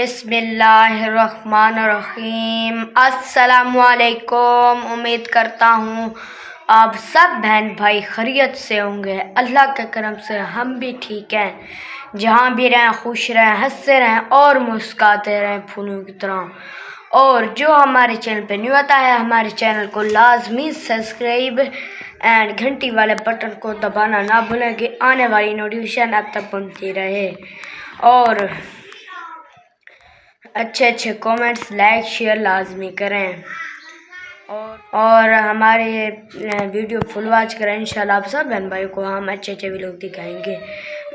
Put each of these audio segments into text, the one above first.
बिस्मिल्लाहिर्रहमानिर्रहीम। अस्सलामुअलैकुम। उम्मीद करता हूँ आप सब बहन भाई खैरियत से होंगे। अल्लाह के करम से हम भी ठीक हैं। जहाँ भी रहें खुश रहें, हंसते रहें और मुस्कुराते रहें फूलों की तरह। और जो हमारे चैनल पे न्यू आता है, हमारे चैनल को लाजमी सब्सक्राइब एंड घंटी वाले बटन को दबाना ना भूलें कि आने वाली नोटिफिकेशन आप तक पहुँचती रहे। और अच्छे अच्छे कमेंट्स, लाइक, शेयर लाजमी करें और हमारे वीडियो फुल वॉच करें। इंशाल्लाह आप सब बहन भाई को हम अच्छे अच्छे वीडियो दिखाएंगे।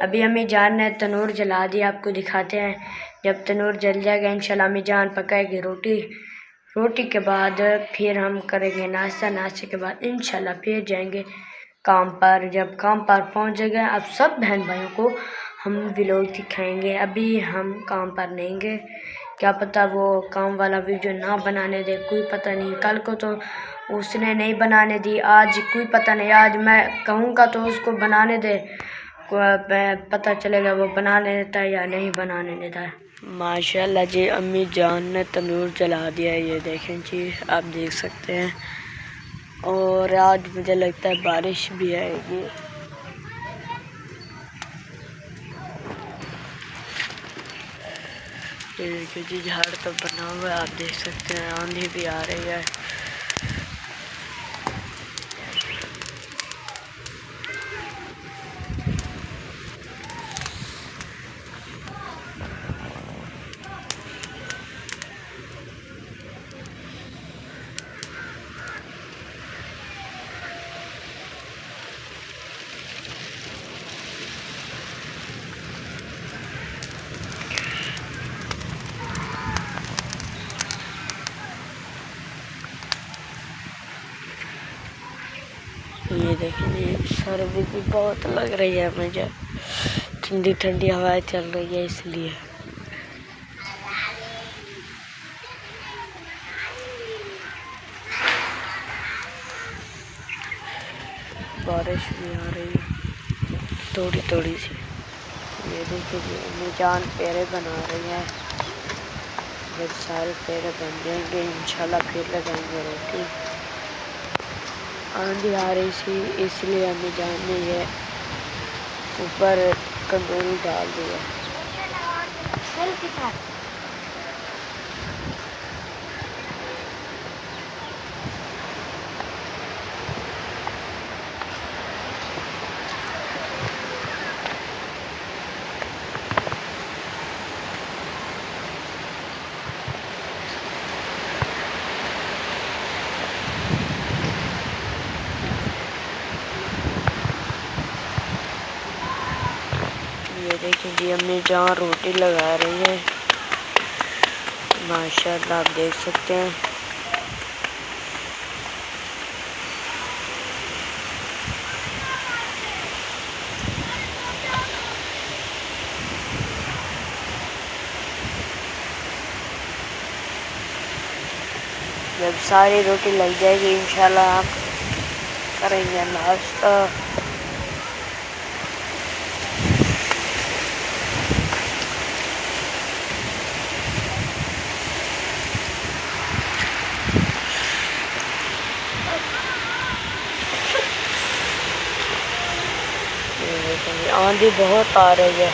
अभी अम्मी जान ने तनूर जला दिया, आपको दिखाते हैं। जब तनूर जल जाएगा इंशाल्लाह अम्मी जान पकाएगी रोटी के बाद फिर हम करेंगे नाश्ता। नाश्ते के बाद इंशाल्लाह फिर जाएंगे काम पर। जब काम पर पहुंच जाएंगे आप सब बहन भाइयों को हम व्लॉग दिखाएंगे। अभी हम काम पर नहीं गए, क्या पता वो काम वाला वीडियो ना बनाने दे, कोई पता नहीं। कल को तो उसने नहीं बनाने दी, आज कोई पता नहीं। आज मैं कहूँगा तो उसको बनाने दे, पता चलेगा वो बनाने देता है या नहीं बनाने देता है। माशाल्लाह जी अम्मी जान ने तनूर जला दिया है, ये देखें जी, आप देख सकते हैं। और आज मुझे लगता है बारिश भी आएगी। ये देखिए जी झाड़ तो बना हुआ है, आप देख सकते हैं। आंधी भी आ रही है। ये देखिए सर्दी भी बहुत लग रही है मुझे, ठंडी ठंडी हवाएं चल रही है इसलिए। बारिश भी आ रही है थोड़ी थोड़ी सी। ये देखिए जी अम्मी जान पेड़े बना रही है। जब सारे पेड़े बन जाएंगे इंशाल्लाह फिर लगाएंगे रोटी। आंधी आ रही थी इसलिए अम्मी जान ने ये ऊपर कंदूरी डाल दिया। ये देखिए जी अम्मी जहाँ रोटी लगा रही है, माशाल्लाह आप देख सकते हैं। जब सारी रोटी लग जाएगी इंशाल्लाह आप करेंगे नाश्ता। आंधी बहुत आ रही है।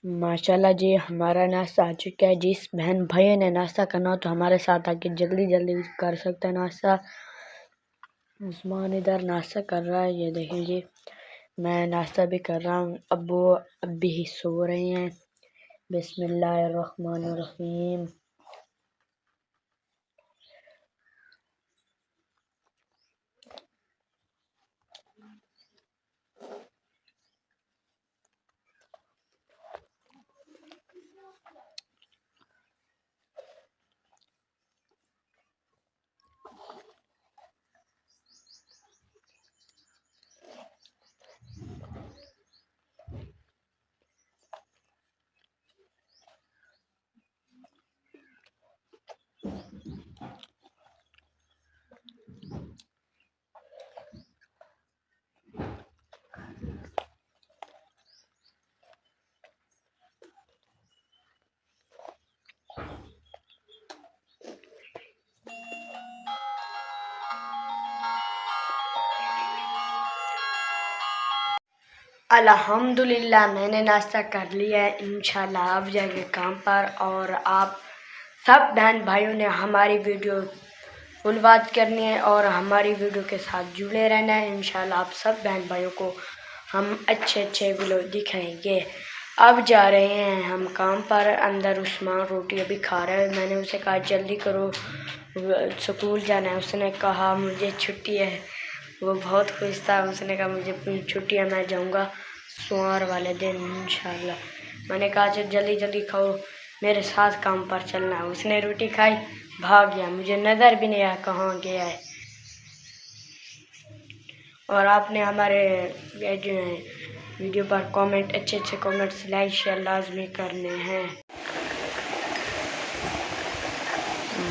माशाल्लाह जी हमारा नाश्ता आ चुका है। जिस बहन भाई ने नाश्ता करना हो तो हमारे साथ आके जल्दी जल्दी कर सकते हैं नाश्ता। उस्मान इधर नाश्ता कर रहा है, ये देखें जी। मैं नाश्ता भी कर रहा हूँ। अब्बू अभी सो रहे हैं। बिस्मिल्लाहिर्रहमानिर्रहीम। अल्हम्दुलिल्लाह मैंने नाश्ता कर लिया है। इंशाल्लाह आप जाएंगे काम पर। और आप सब बहन भाइयों ने हमारी वीडियो फुल वॉच करनी है और हमारी वीडियो के साथ जुड़े रहना है। इंशाल्लाह आप सब बहन भाइयों को हम अच्छे अच्छे व्लॉग दिखाएंगे। अब जा रहे हैं हम काम पर। अंदर उस्मान रोटी अभी खा रहा है। मैंने उसे कहा जल्दी करो, स्कूल जाना है। उसने कहा मुझे छुट्टी है। वो बहुत खुश था। उसने कहा मुझे छुट्टी है, मैं जाऊंगा सोमवार वाले दिन इंशाल्लाह। मैंने कहा चल जल्दी जल्दी खाओ, मेरे साथ काम पर चलना है। उसने रोटी खाई, भाग गया। मुझे नज़र भी नहीं आया कहाँ गया है। और आपने हमारे वीडियो पर कमेंट, अच्छे अच्छे कमेंट्स, लाइक शेयर लाजमी करने हैं।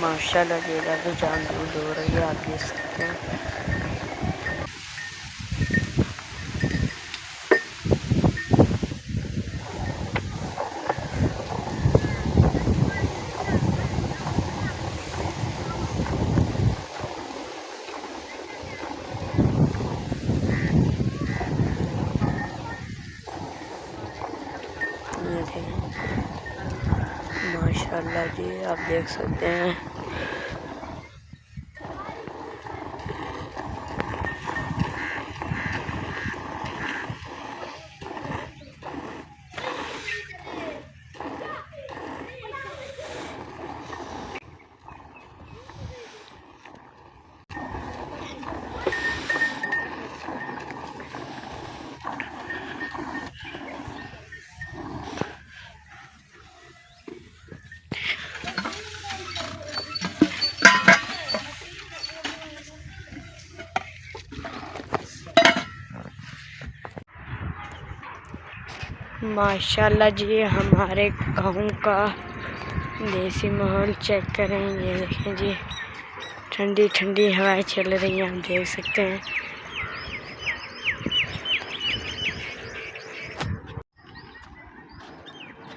माशाल्लाह ये तो जान दूध हो रही है, आप देख सकते हैं। ये देखें माशाल्लाह जी, आप देख सकते हैं। माशाल्लाह जी, हमारे गांव का देसी माहौल चेक करें। ये देखें जी, ठंडी ठंडी हवाएं चल रही हैं, आप देख सकते हैं।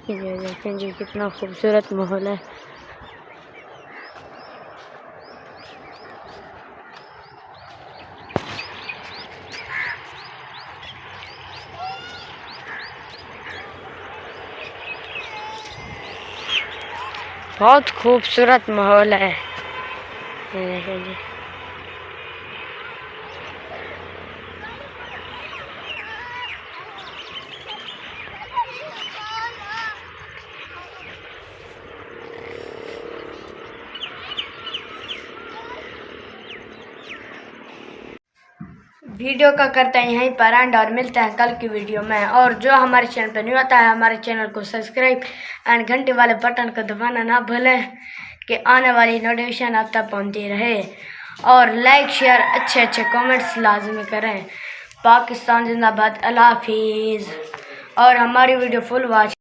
ये देखें जी, कितना खूबसूरत माहौल है। बहुत खूबसूरत माहौल है। ये देखें जी, वीडियो का करते हैं यहीं पर एंड और मिलते हैं कल की वीडियो में। और जो हमारे चैनल पर न्यू आता है, हमारे चैनल को सब्सक्राइब एंड घंटे वाले बटन को दबाना ना भूलें कि आने वाली नोटिफिकेशन आप तक पहुँचती रहे। और लाइक शेयर अच्छे अच्छे कमेंट्स लाजमी करें। पाकिस्तान जिंदाबाद, अल्लाह हाफिज़। और हमारी वीडियो फुल वॉच